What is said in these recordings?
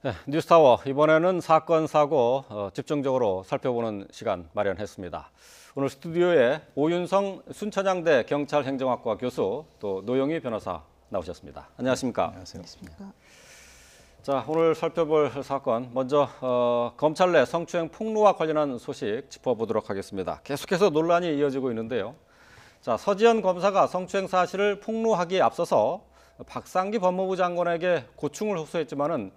네, 뉴스타워 이번에는 사건 사고 집중적으로 살펴보는 시간 마련했습니다. 오늘 스튜디오에 오윤성 순천향대 경찰행정학과 교수 또 노영희 변호사 나오셨습니다. 안녕하십니까? 안녕하세요. 자, 오늘 살펴볼 사건 먼저 검찰 내 성추행 폭로와 관련한 소식 짚어보도록 하겠습니다. 계속해서 논란이 이어지고 있는데요. 자, 서지현 검사가 성추행 사실을 폭로하기에 앞서서 박상기 법무부 장관에게 고충을 호소했지만은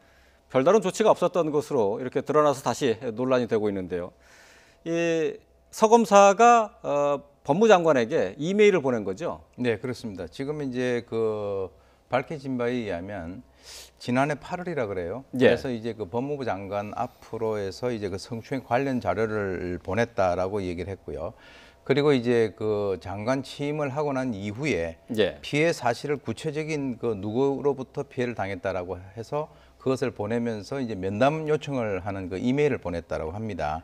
별다른 조치가 없었던 것으로 이렇게 드러나서 다시 논란이 되고 있는데요. 이 서 검사가 법무장관에게 이메일을 보낸 거죠? 네, 그렇습니다. 지금 이제 밝혀진 바에 의하면 지난해 8월이라 그래요. 예. 그래서 이제 법무부 장관 앞으로 해서 이제 성추행 관련 자료를 보냈다라고 얘기를 했고요. 그리고 이제 장관 취임을 하고 난 이후에 예. 피해 사실을 구체적인 누구로부터 피해를 당했다라고 해서 그것을 보내면서 이제 면담 요청을 하는 이메일을 보냈다라고 합니다.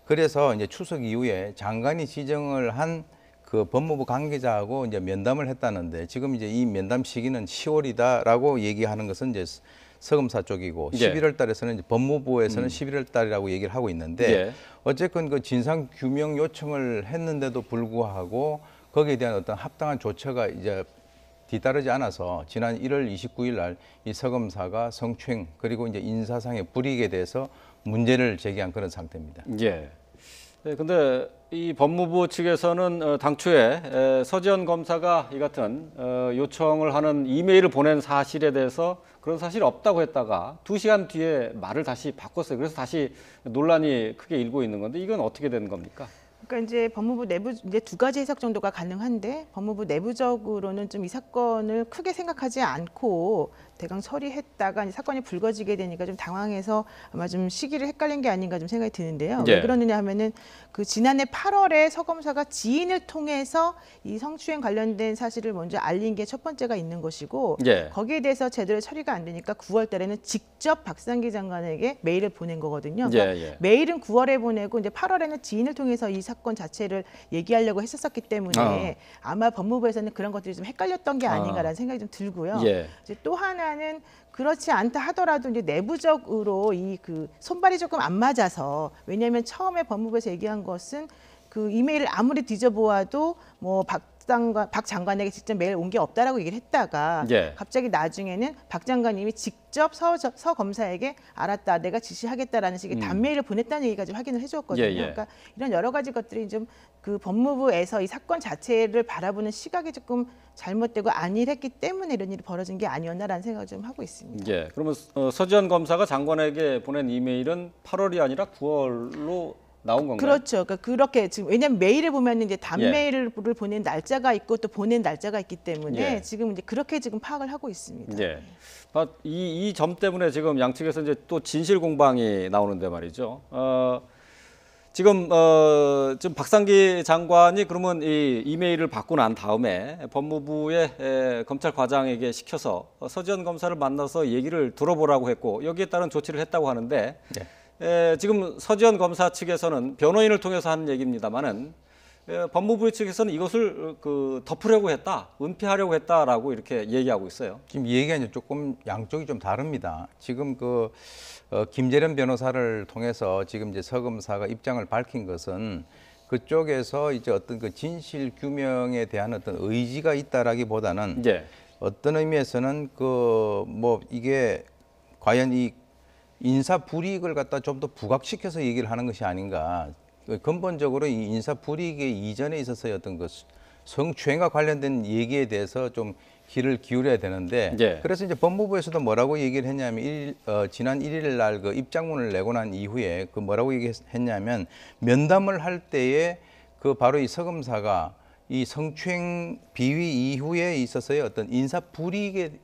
그래서 이제 추석 이후에 장관이 지정을 한 법무부 관계자하고 이제 면담을 했다는데 지금 이제 이 면담 시기는 10월이다라고 얘기하는 것은 이제 서검사 쪽이고 예. 11월 달에서는 이제 법무부에서는 11월 달이라고 얘기를 하고 있는데 예. 어쨌건 진상 규명 요청을 했는데도 불구하고 거기에 대한 어떤 합당한 조처가 이제 뒤따르지 않아서 지난 1월 29일 날 이 서검사가 성추행 그리고 이제 인사상의 불이익에 대해서 문제를 제기한 그런 상태입니다. 예. 네, 근데 이 법무부 측에서는 당초에 서지현 검사가 이 같은 요청을 하는 이메일을 보낸 사실에 대해서 그런 사실이 없다고 했다가 2시간 뒤에 말을 다시 바꿨어요. 그래서 다시 논란이 크게 일고 있는 건데 이건 어떻게 된 겁니까? 그러니까 이제 법무부 내부 이제 두 가지 해석 정도가 가능한데 법무부 내부적으로는 좀 이 사건을 크게 생각하지 않고 대강 처리했다가 이제 사건이 불거지게 되니까 좀 당황해서 아마 좀 시기를 헷갈린 게 아닌가 좀 생각이 드는데요. 예. 왜 그러느냐 하면은 지난해 8월에 서 검사가 지인을 통해서 이 성추행 관련된 사실을 먼저 알린 게 첫 번째가 있는 것이고 예. 거기에 대해서 제대로 처리가 안 되니까 9월 달에는 직접 박상기 장관에게 메일을 보낸 거거든요. 그러니까 예. 메일은 9월에 보내고 이제 8월에는 지인을 통해서 이 사건 자체를 얘기하려고 했었기 때문에 아마 법무부에서는 그런 것들이 좀 헷갈렸던 게 아닌가라는 생각이 좀 들고요. 예. 이제 또 하나는 그렇지 않다 하더라도 이제 내부적으로 이 손발이 조금 안 맞아서 왜냐하면 처음에 법무부에서 얘기한 것은 이메일을 아무리 뒤져보아도 뭐 박 장관에게 직접 메일 온 게 없다라고 얘기를 했다가 예. 갑자기 나중에는 박 장관님이 직접 서 검사에게 알았다, 내가 지시하겠다라는 식의 단메일을 보냈다는 얘기까지 확인을 해주었거든요. 예. 그러니까 이런 여러 가지 것들이 좀 법무부에서 이 사건 자체를 바라보는 시각이 조금 잘못되고 안일했기 때문에 이런 일이 벌어진 게 아니었나라는 생각을 좀 하고 있습니다. 예. 그러면 서지현 검사가 장관에게 보낸 이메일은 8월이 아니라 9월로 나온 건가요? 그렇죠. 그러니까 그렇게 지금 왜냐하면 메일을 보면 이제 단메일을 보낸 날짜가 있고 또 보낸 날짜가 있기 때문에 예. 지금 이제 그렇게 지금 파악을 하고 있습니다. 예. 이 점 때문에 지금 양측에서 이제 또 진실 공방이 나오는데 말이죠. 지금 박상기 장관이 그러면 이 이메일을 받고 난 다음에 법무부의 검찰 과장에게 시켜서 서지현 검사를 만나서 얘기를 들어보라고 했고 여기에 따른 조치를 했다고 하는데 지금 서지현 검사 측에서는 변호인을 통해서 한 얘기입니다만은 법무부 측에서는 이것을 덮으려고 했다, 은폐하려고 했다라고 이렇게 얘기하고 있어요. 지금 얘기가 이제 조금 양쪽이 좀 다릅니다. 지금 김재련 변호사를 통해서 지금 이제 서 검사가 입장을 밝힌 것은 그쪽에서 이제 어떤 진실 규명에 대한 어떤 의지가 있다라기보다는 예. 어떤 의미에서는 뭐 이게 과연 이 인사 불이익을 갖다 좀 더 부각시켜서 얘기를 하는 것이 아닌가. 근본적으로 이 인사 불이익의 이전에 있어서의 어떤 성추행과 관련된 얘기에 대해서 좀 귀를 기울여야 되는데 예. 그래서 이제 법무부에서도 뭐라고 얘기를 했냐면 지난 1일 날 입장문을 내고 난 이후에 뭐라고 얘기했냐면 면담을 할 때에 바로 이 서 검사가 이 성추행 비위 이후에 있어서의 어떤 인사 불이익의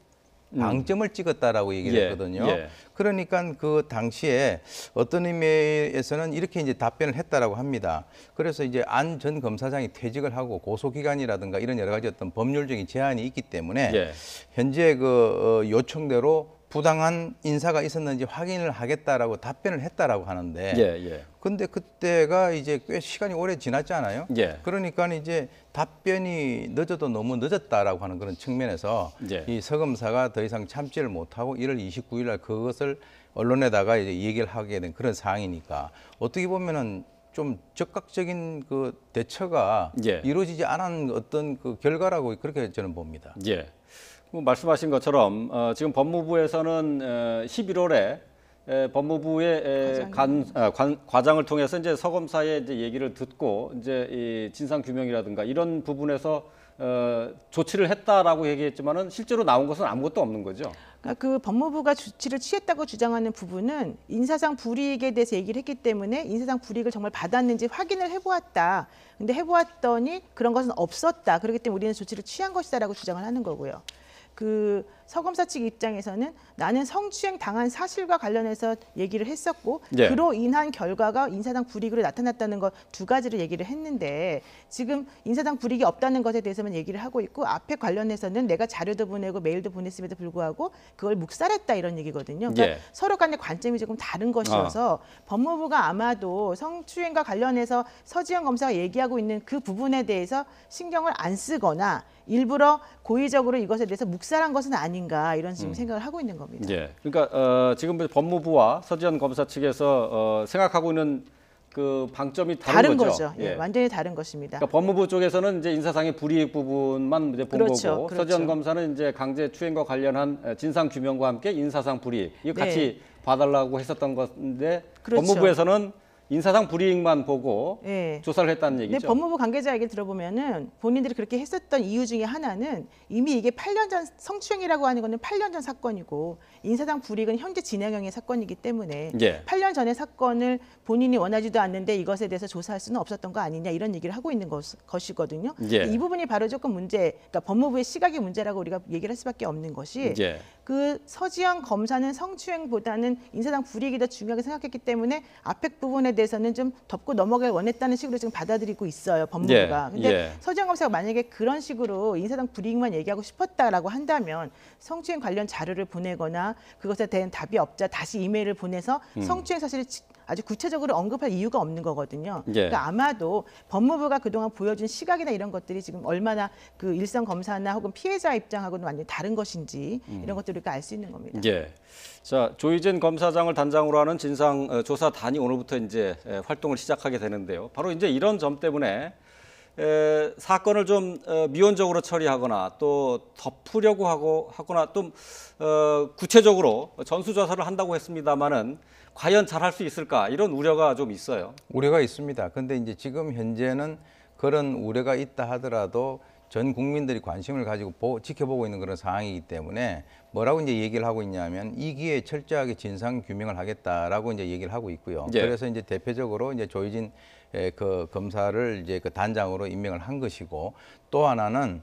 방점을 찍었다라고 얘기를 했거든요. 예. 그러니까 당시에 어떤 의미에서는 이렇게 이제 답변을 했다라고 합니다. 그래서 이제 안 전 검사장이 퇴직을 하고 고소 기간이라든가 이런 여러 가지 어떤 법률적인 제한이 있기 때문에 현재 요청대로 부당한 인사가 있었는지 확인을 하겠다라고 답변을 했다라고 하는데 예, 예. 근데 그때가 이제 꽤 시간이 오래 지났잖아요. 예. 그러니까 이제 답변이 늦어도 너무 늦었다라고 하는 그런 측면에서 예. 이 서검사가 더 이상 참지를 못하고 1월 29일 날 그것을 언론에다가 이제 얘기를 하게 된 그런 상황이니까 어떻게 보면은 좀 적극적인 그 대처가 예. 이루어지지 않은 어떤 그 결과라고 그렇게 저는 봅니다. 예. 뭐 말씀하신 것처럼 지금 법무부에서는 11월에 법무부의 과장을 통해서 이제 서검사의 이제 얘기를 듣고 이제 이 진상 규명이라든가 이런 부분에서 조치를 했다라고 얘기했지만은 실제로 나온 것은 아무것도 없는 거죠. 그러니까 그 법무부가 조치를 취했다고 주장하는 부분은 인사상 불이익에 대해서 얘기를 했기 때문에 인사상 불이익을 정말 받았는지 확인을 해보았다. 근데 해보았더니 그런 것은 없었다. 그렇기 때문에 우리는 조치를 취한 것이다라고 주장을 하는 거고요. 그 서검사 측 입장에서는 나는 성추행 당한 사실과 관련해서 얘기를 했었고 예. 그로 인한 결과가 인사상 불이익으로 나타났다는 것 두 가지를 얘기를 했는데 지금 인사상 불이익이 없다는 것에 대해서만 얘기를 하고 있고 앞에 관련해서는 내가 자료도 보내고 메일도 보냈음에도 불구하고 그걸 묵살했다 이런 얘기거든요. 그러니까 예. 서로 간의 관점이 조금 다른 것이어서 법무부가 아마도 성추행과 관련해서 서지현 검사가 얘기하고 있는 그 부분에 대해서 신경을 안 쓰거나 일부러 고의적으로 이것에 대해서 묵살한 것은 아닌가 이런 지금 생각을 하고 있는 겁니다. 예. 그러니까 지금 법무부와 서지현 검사 측에서 생각하고 있는 그 방점이 다른 거죠. 예, 완전히 다른 것입니다. 그러니까 법무부 쪽에서는 이제 인사상의 불이익 부분만 이제 본 그렇죠, 거고 그렇죠. 서지현 검사는 이제 강제 추행과 관련한 진상 규명과 함께 인사상 불이익 이거 네. 같이 봐달라고 했었던 건데 그렇죠. 법무부에서는 인사상 불이익만 보고 예. 조사를 했다는 근데 얘기죠. 법무부 관계자 얘기 들어보면은 본인들이 그렇게 했었던 이유 중에 하나는 이미 이게 8년 전 성추행이라고 하는 거는 8년 전 사건이고 인사상 불이익은 현재 진행형의 사건이기 때문에 예. 8년 전의 사건을 본인이 원하지도 않는데 이것에 대해서 조사할 수는 없었던 거 아니냐 이런 얘기를 하고 있는 것이거든요. 예. 이 부분이 바로 조금 그러니까 법무부의 시각의 문제라고 우리가 얘기를 할 수밖에 없는 것이 예. 그 서지현 검사는 성추행보다는 인사상 불이익이 더 중요하게 생각했기 때문에 앞에 부분에 대해서는 좀 덮고 넘어가길 원했다는 식으로 지금 받아들이고 있어요, 법무부가. 예, 근데 예. 서지현 검사가 만약에 그런 식으로 인사상 불이익만 얘기하고 싶었다라고 한다면 성추행 관련 자료를 보내거나 그것에 대한 답이 없자 다시 이메일을 보내서 성추행 사실을 아주 구체적으로 언급할 이유가 없는 거거든요. 예. 그러니까 아마도 법무부가 그동안 보여준 시각이나 이런 것들이 지금 얼마나 그 일선 검사나 혹은 피해자 입장하고는 완전히 다른 것인지 이런 것들을 우리가 알 수 있는 겁니다. 예. 자, 조희진 검사장을 단장으로 하는 진상 조사단이 오늘부터 이제 활동을 시작하게 되는데요. 바로 이제 이런 점 때문에 사건을 좀 미온적으로 처리하거나 또 덮으려고 하거나 또 구체적으로 전수조사를 한다고 했습니다마는 과연 잘할 수 있을까 이런 우려가 좀 있어요. 우려가 있습니다. 근데 이제 지금 현재는 그런 우려가 있다 하더라도 전 국민들이 관심을 가지고 지켜보고 있는 그런 상황이기 때문에 뭐라고 이제 얘기를 하고 있냐면 이 기회에 철저하게 진상 규명을 하겠다라고 이제 얘기를 하고 있고요. 예. 그래서 이제 대표적으로 이제 조희진 그 검사를 이제 그 단장으로 임명을 한 것이고 또 하나는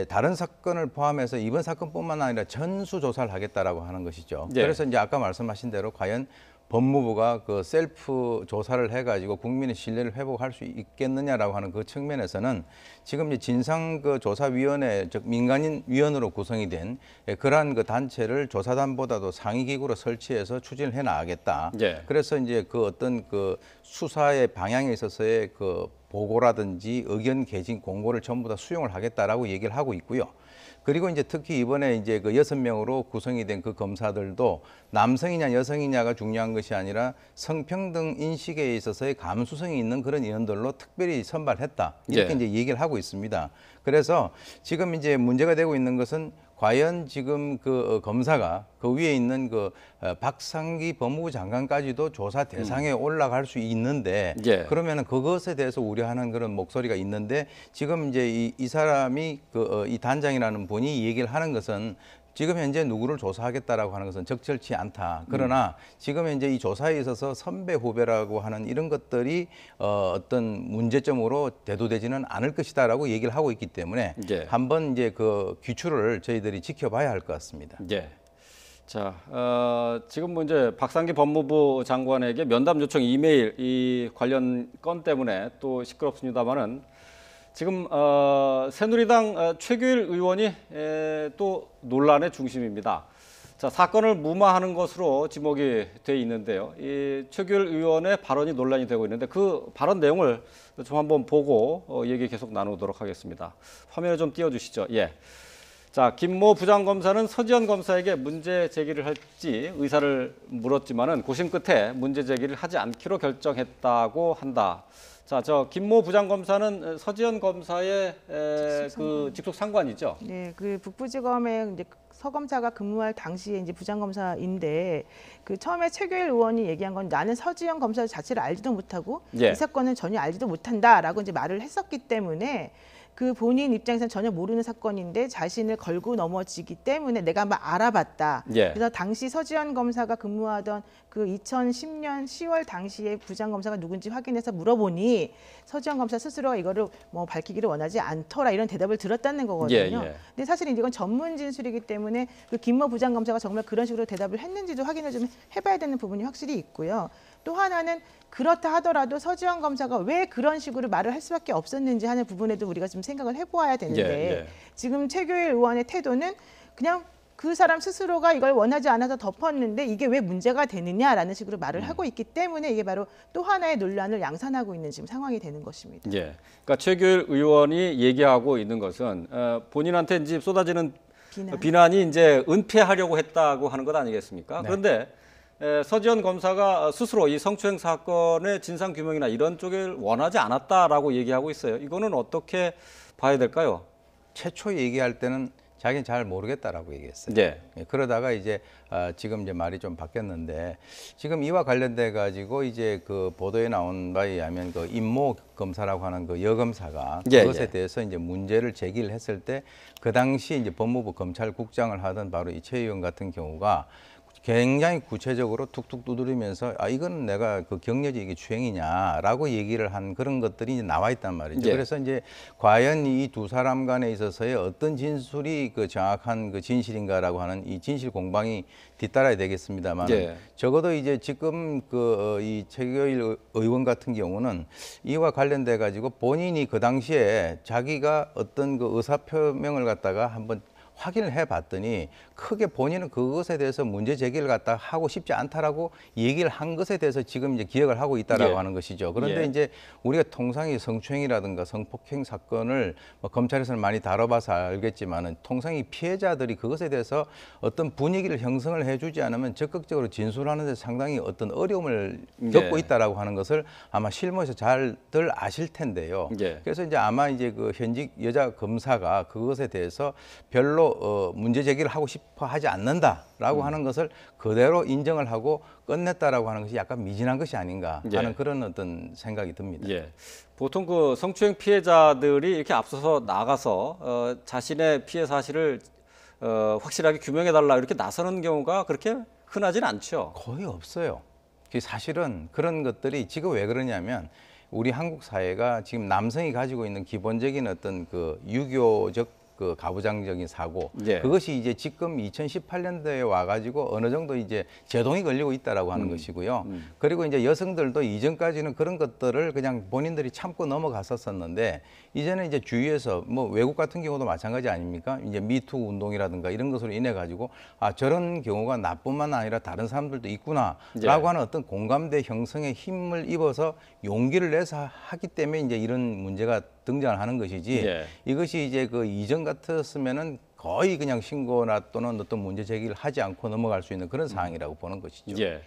다른 사건을 포함해서 이번 사건뿐만 아니라 전수 조사를 하겠다라고 하는 것이죠. 예. 그래서 이제 아까 말씀하신 대로 과연 법무부가 그 셀프 조사를 해가지고 국민의 신뢰를 회복할 수 있겠느냐라고 하는 그 측면에서는 지금 이제 진상 그 조사위원회 즉 민간인 위원으로 구성이 된 그러한 그 단체를 조사단보다도 상위 기구로 설치해서 추진을 해 나가겠다. 예. 그래서 이제 그 어떤 그 수사의 방향에 있어서의 그 보고라든지 의견 개진 공고를 전부 다 수용을 하겠다라고 얘기를 하고 있고요. 그리고 이제 특히 이번에 이제 그 6명으로 구성이 된 그 검사들도 남성이냐 여성이냐가 중요한 것이 아니라 성평등 인식에 있어서의 감수성이 있는 그런 인원들로 특별히 선발했다. 이렇게 예. 이제 얘기를 하고 있습니다. 그래서 지금 이제 문제가 되고 있는 것은 과연 지금 그 검사가 그 위에 있는 그 박상기 법무부 장관까지도 조사 대상에 올라갈 수 있는데 예. 그러면은 그것에 대해서 우려하는 그런 목소리가 있는데 지금 이제 이 사람이 이 단장이라는 분이 얘기를 하는 것은 지금 현재 누구를 조사하겠다라고 하는 것은 적절치 않다. 그러나 지금 현재 이 조사에 있어서 선배 후배라고 하는 이런 것들이 어떤 문제점으로 대두되지는 않을 것이다라고 얘기를 하고 있기 때문에 예. 한번 이제 그 귀추를 저희들이 지켜봐야 할 것 같습니다. 예. 자, 지금 뭐 이제 박상기 법무부 장관에게 면담 요청 이메일 이 관련 건 때문에 또 시끄럽습니다만은 지금 새누리당 최규일 의원이 또 논란의 중심입니다. 자, 사건을 무마하는 것으로 지목이 돼 있는데요. 이 최규일 의원의 발언이 논란이 되고 있는데 그 발언 내용을 좀 한번 보고 얘기 계속 나누도록 하겠습니다. 화면에 좀 띄워주시죠. 예. 자, 김모 부장검사는 서지현 검사에게 문제 제기를 할지 의사를 물었지만은 고심 끝에 문제 제기를 하지 않기로 결정했다고 한다. 자, 저 김모 부장검사는 서지현 검사의 그 직속 상관이죠. 네, 그 북부지검에 이제 서 검사가 근무할 당시에 이제 부장검사인데 그 처음에 최규일 의원이 얘기한 건 나는 서지현 검사 자체를 알지도 못하고 예. 이 사건은 전혀 알지도 못한다라고 이제 말을 했었기 때문에 그 본인 입장에서는 전혀 모르는 사건인데 자신을 걸고 넘어지기 때문에 내가 한번 알아봤다. 예. 그래서 당시 서지현 검사가 근무하던 그 2010년 10월 당시에 부장검사가 누군지 확인해서 물어보니 서지현 검사 스스로가 이거를 뭐 밝히기를 원하지 않더라 이런 대답을 들었다는 거거든요. 예. 근데 사실은 이건 전문 진술이기 때문에 그 김모 부장검사가 정말 그런 식으로 대답을 했는지도 확인을 좀 해봐야 되는 부분이 확실히 있고요. 또 하나는 그렇다 하더라도 서지현 검사가 왜 그런 식으로 말을 할 수밖에 없었는지 하는 부분에도 우리가 좀 생각을 해보아야 되는데 예. 지금 최규일 의원의 태도는 그냥 그 사람 스스로가 이걸 원하지 않아서 덮었는데 이게 왜 문제가 되느냐라는 식으로 말을 하고 있기 때문에 이게 바로 또 하나의 논란을 양산하고 있는 지금 상황이 되는 것입니다. 예. 그러니까 최규일 의원이 얘기하고 있는 것은 본인한테 이제 쏟아지는 비난이 이제 은폐하려고 했다고 하는 것 아니겠습니까? 네. 그런데 서지현 검사가 스스로 이 성추행 사건의 진상 규명이나 이런 쪽을 원하지 않았다라고 얘기하고 있어요. 이거는 어떻게 봐야 될까요? 최초 얘기할 때는 자기는 잘 모르겠다라고 얘기했어요. 네. 그러다가 이제 지금 이제 말이 좀 바뀌었는데 지금 이와 관련돼 가지고 이제 그 보도에 나온 바에 의하면 그 임모 검사라고 하는 그 여검사가 예, 그것에 예. 대해서 이제 문제를 제기를 했을 때 그 당시 이제 법무부 검찰국장을 하던 바로 이 최 의원 같은 경우가 굉장히 구체적으로 툭툭 두드리면서 이건 내가 그 경려지 이게 추행이냐라고 얘기를 한 그런 것들이 이제 나와 있단 말이죠. 예. 그래서 이제 과연 이 두 사람 간에 있어서의 어떤 진술이 그 정확한 그 진실인가라고 하는 이 진실 공방이 뒤따라야 되겠습니다만 예. 적어도 이제 지금 그 이 최규일 의원 같은 경우는 이와 관련돼 가지고 본인이 그 당시에 자기가 어떤 그 의사 표명을 갖다가 한번 확인을 해봤더니 크게 본인은 그것에 대해서 문제 제기를 갖다 하고 싶지 않다라고 얘기를 한 것에 대해서 지금 이제 기억을 하고 있다라고 예. 하는 것이죠. 그런데 예. 이제 우리가 통상이 성추행이라든가 성폭행 사건을 뭐 검찰에서는 많이 다뤄봐서 알겠지만은 통상이 피해자들이 그것에 대해서 어떤 분위기를 형성을 해주지 않으면 적극적으로 진술하는 데 상당히 어떤 어려움을 겪고 예. 있다라고 하는 것을 아마 실무에서 잘들 아실 텐데요. 예. 그래서 이제 아마 이제 그 현직 여자 검사가 그것에 대해서 별로 문제 제기를 하고 싶어 하지 않는다라고 하는 것을 그대로 인정을 하고 끝냈다라고 하는 것이 약간 미진한 것이 아닌가 하는 예. 그런 어떤 생각이 듭니다. 예. 보통 그 성추행 피해자들이 이렇게 앞서서 나가서 자신의 피해 사실을 확실하게 규명해달라 이렇게 나서는 경우가 그렇게 흔하진 않죠. 거의 없어요. 사실은 그런 것들이 지금 왜 그러냐면 우리 한국 사회가 지금 남성이 가지고 있는 기본적인 어떤 그 유교적 그 가부장적인 사고 예. 그것이 이제 지금 2018년도에 와가지고 어느 정도 이제 제동이 걸리고 있다라고 하는 것이고요. 그리고 이제 여성들도 이전까지는 그런 것들을 그냥 본인들이 참고 넘어갔었었는데 이제는 이제 주위에서 뭐 외국 같은 경우도 마찬가지 아닙니까? 이제 미투 운동이라든가 이런 것으로 인해 가지고 저런 경우가 나뿐만 아니라 다른 사람들도 있구나라고 예. 하는 어떤 공감대 형성에 힘을 입어서 용기를 내서 하기 때문에 이제 이런 문제가 등장을 하는 것이지 예. 이것이 이제 그 이전 같았으면은 거의 그냥 신고나 또는 어떤 문제 제기를 하지 않고 넘어갈 수 있는 그런 상황이라고 보는 것이죠. 예.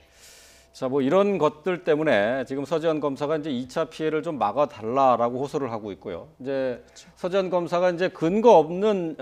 자, 뭐 이런 것들 때문에 지금 서지현 검사가 이제 2차 피해를 좀 막아달라라고 호소를 하고 있고요. 이제 서지현 검사가 이제 근거 없는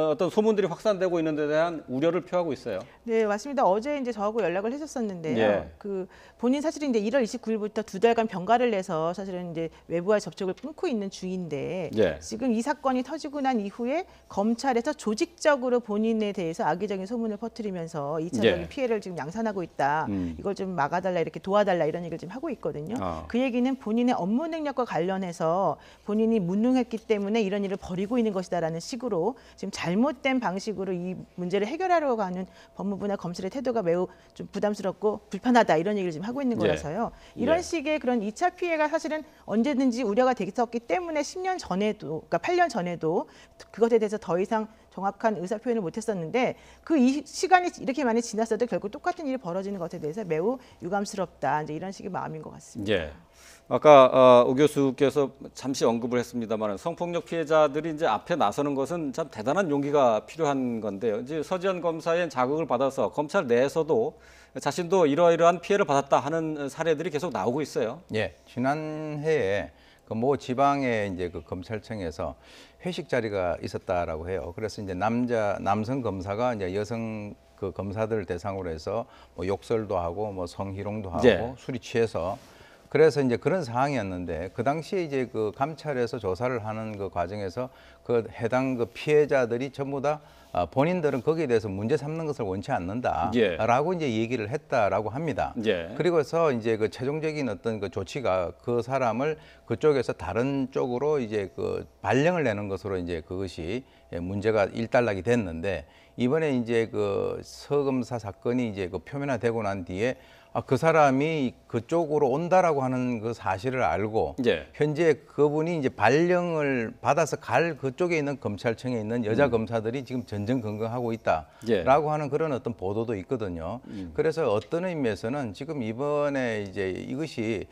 어떤 소문들이 확산되고 있는 데 대한 우려를 표하고 있어요. 네, 맞습니다. 어제 이제 저하고 연락을 했었었는데요. 예. 그 본인 사실은 이제 1월 29일부터 2달간 병가를 내서 사실은 이제 외부와의 접촉을 끊고 있는 중인데 예. 지금 이 사건이 터지고 난 이후에 검찰에서 조직적으로 본인에 대해서 악의적인 소문을 퍼뜨리면서 2차적인 예. 피해를 지금 양산하고 있다. 이걸 좀 막아달라 이렇게 도와달라 이런 얘기를 지금 하고 있거든요. 그 얘기는 본인의 업무 능력과 관련해서 본인이 무능했기 때문에 이런 일을 벌이고 있는 것이다라는 식으로 지금 잘못된 방식으로 이 문제를 해결하려고 하는 법무부나 검찰의 태도가 매우 좀 부담스럽고 불편하다 이런 얘기를 지금 하고 있는 예. 거라서요. 이런 예. 식의 그런 2차 피해가 사실은 언제든지 우려가 됐었기 때문에 10년 전에도, 그러니까 8년 전에도 그것에 대해서 더 이상 정확한 의사 표현을 못했었는데 그 시간이 이렇게 많이 지났어도 결국 똑같은 일이 벌어지는 것에 대해서 매우 유감스럽다. 이제 이런 식의 마음인 것 같습니다. 예. 아까 오 교수께서 잠시 언급을 했습니다만 성폭력 피해자들이 이제 앞에 나서는 것은 참 대단한 용기가 필요한 건데요. 이제 서지현 검사의 자극을 받아서 검찰 내에서도 자신도 이러이러한 피해를 받았다 하는 사례들이 계속 나오고 있어요. 예, 지난해에 그 모 지방의 이제 그 검찰청에서 회식 자리가 있었다라고 해요. 그래서 이제 남성 검사가 이제 여성 그 검사들 대상으로 해서 뭐 욕설도 하고 뭐 성희롱도 하고 예. 술이 취해서 그래서 이제 그런 상황이었는데 그 당시에 이제 그 감찰에서 조사를 하는 그 과정에서 그 해당 그 피해자들이 전부 다 본인들은 거기에 대해서 문제 삼는 것을 원치 않는다라고 이제 얘기를 했다라고 합니다. 예. 그리고서 이제 그 최종적인 어떤 그 조치가 그 사람을 그쪽에서 다른 쪽으로 이제 그 발령을 내는 것으로 이제 그것이 문제가 일단락이 됐는데 이번에 이제 그 서 검사 사건이 이제 그 표면화되고 난 뒤에 그 사람이 그쪽으로 온다라고 하는 그 사실을 알고 예. 현재 그분이 이제 발령을 받아서 갈 그쪽에 있는 검찰청에 있는 여자 검사들이 지금 전전긍긍하고 있다라고 하는 그런 어떤 보도도 있거든요. 그래서 어떤 의미에서는 지금 이번에 이제 이것이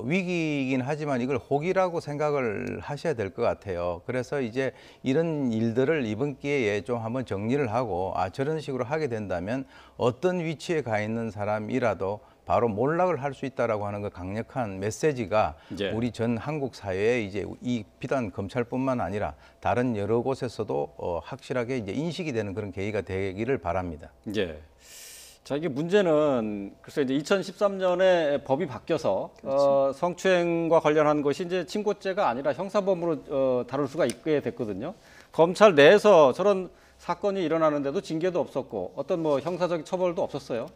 위기이긴 하지만 이걸 호기라고 생각을 하셔야 될 것 같아요. 그래서 이제 이런 일들을 이번 기회에 좀 한번 정리를 하고 저런 식으로 하게 된다면 어떤 위치에 가 있는 사람이라도 바로 몰락을 할 수 있다라고 하는 그 강력한 메시지가 예. 우리 전 한국 사회에 이제 이 비단 검찰뿐만 아니라 다른 여러 곳에서도 확실하게 이제 인식이 되는 그런 계기가 되기를 바랍니다. 예. 자, 이게 문제는 글쎄 이제 2013년에 법이 바뀌어서 그렇죠. 성추행과 관련한 것이 이제 친고죄가 아니라 형사범으로 다룰 수가 있게 됐거든요. 검찰 내에서 저런 사건이 일어나는데도 징계도 없었고 어떤 뭐 형사적 처벌도 없었어요.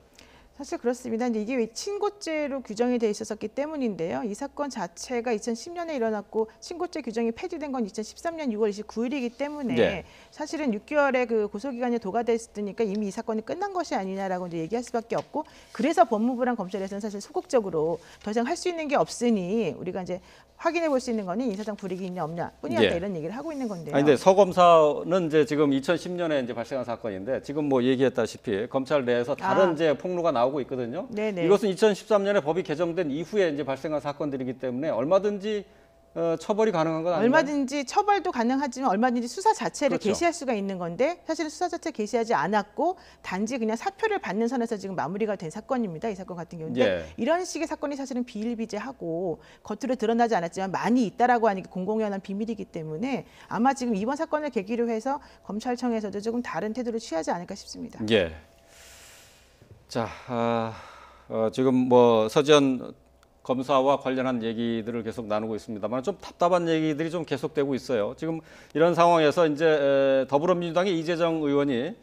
사실 그렇습니다. 이제 이게 왜 친고죄로 규정이 돼 있었기 때문인데요. 이 사건 자체가 2010년에 일어났고 친고죄 규정이 폐지된 건 2013년 6월 29일이기 때문에 네. 사실은 6개월의 그 고소기간이 도과됐으니까 이미 이 사건이 끝난 것이 아니냐라고 이제 얘기할 수밖에 없고 그래서 법무부랑 검찰에서는 사실 소극적으로 더 이상 할 수 있는 게 없으니 우리가 이제 확인해 볼 수 있는 거는 인사상 불이익이 있냐 없냐 뿐이었다 예. 이런 얘기를 하고 있는 건데요. 아니, 근데 서 검사는 이제 지금 2010년에 이제 발생한 사건인데 지금 뭐 얘기했다시피 검찰 내에서 다른 이제 폭로가 나오고 있거든요. 네네. 이것은 2013년에 법이 개정된 이후에 이제 발생한 사건들이기 때문에 얼마든지 처벌이 가능한 건 아닌가요? 얼마든지 처벌도 가능하지만 얼마든지 수사 자체를 그렇죠. 개시할 수가 있는 건데 사실은 수사 자체 개시하지 않았고 단지 그냥 사표를 받는 선에서 지금 마무리가 된 사건입니다. 이 사건 같은 경우는 예. 이런 식의 사건이 사실은 비일비재하고 겉으로 드러나지 않았지만 많이 있다라고 하는 게 공공연한 비밀이기 때문에 아마 지금 이번 사건을 계기로 해서 검찰청에서도 조금 다른 태도를 취하지 않을까 싶습니다. 예. 자, 지금 뭐 서지현 검사와 관련한 얘기들을 계속 나누고 있습니다만 좀 답답한 얘기들이 좀 계속되고 있어요. 지금 이런 상황에서 이제 더불어민주당의 이재정 의원이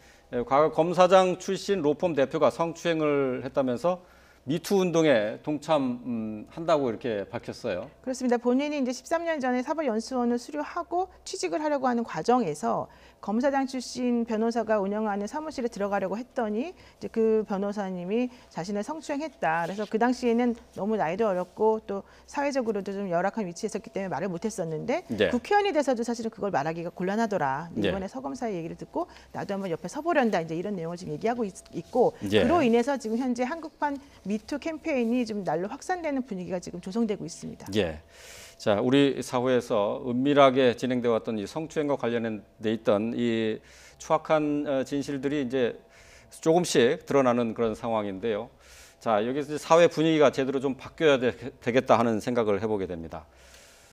과거 검사장 출신 로펌 대표가 성추행을 했다면서 미투 운동에 동참한다고 이렇게 밝혔어요. 그렇습니다. 본인이 이제 13년 전에 사법연수원을 수료하고 취직을 하려고 하는 과정에서 검사장 출신 변호사가 운영하는 사무실에 들어가려고 했더니 이제 그 변호사님이 자신을 성추행했다. 그래서 그 당시에는 너무 나이도 어렸고 또 사회적으로도 좀 열악한 위치에 있었기 때문에 말을 못했었는데 네. 국회의원이 돼서도 사실은 그걸 말하기가 곤란하더라. 네. 이번에 서 검사의 얘기를 듣고 나도 한번 옆에 서보련다. 이제 이런 내용을 지금 얘기하고 있고 네. 그로 인해서 지금 현재 한국판 미투 캠페인이 좀 날로 확산되는 분위기가 지금 조성되고 있습니다. 예. 자, 우리 사회에서 은밀하게 진행되어 왔던 이 성추행과 관련돼 있던 이 추악한 진실들이 이제 조금씩 드러나는 그런 상황인데요. 자, 여기서 이제 사회 분위기가 제대로 좀 바뀌어야 되겠다 하는 생각을 해보게 됩니다.